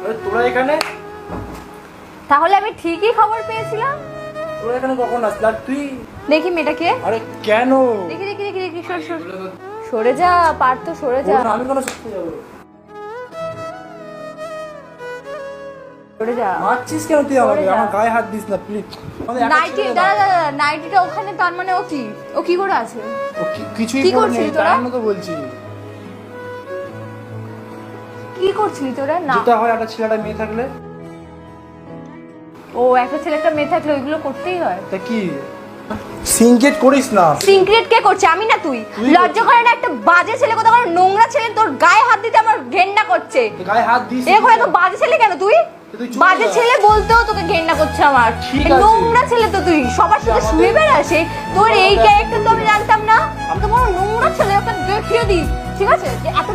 আরে তোরা এখানে? তাহলে আমি ঠিকই খবর পেয়েছিলাম। তোরা এখানে কখন আসলি? আর তুই? দেখি মেয়েটাকে। আরে কেন? দেখি দেখি দেখি দেখি, সর সর সরে যা, পার্থ সরে যা। আমি কোনো সত্যি যাবো? সরে যা। মারছিস কেন তুই আমাকে? সরে যা। আমার গায়ে হাত দিস না প্লিজ। নাইটি, দাঁড়া দাঁড়া, নাইটিটা ওখানে, তার মানে ও কি করে আছে? কিছুই কি করে করছিলি নেই, তোরা? তার জন্য তো বলছি। কি করছিলি তোরা? না, যেটা হয় একটা ছেলেটা মেয়ে থাকলে। ও একটা ছেলে একটা মেয়ে থাকলে ওইগুলো করতেই হয়। তা কি সিনক্রেট করিস না? সিক্রেট কে করছে? আমি না তুই? লজ্জা করে না? একটা বাজে ছেলে, কোথাও নোংরা ছেলে তোর গায়ে হাত দিতে আমার ঘেন্না করছে। গায়ে হাত দিস? এ করে তো বাজে ছেলে কেন তুই? বাজে ছেলে বলতেও তোকে ঘেন্না করছে আমার। নোংরা ছেলে তো তুই, সবার সাথে শুয়ে বেড়াস। তোর এই ক্যারেক্টার তো আমি জানতাম না। আমি তো বড় নোংরা ছেলে, ওকে দেখিয়ে দিস, ঠিক আছে? যে এত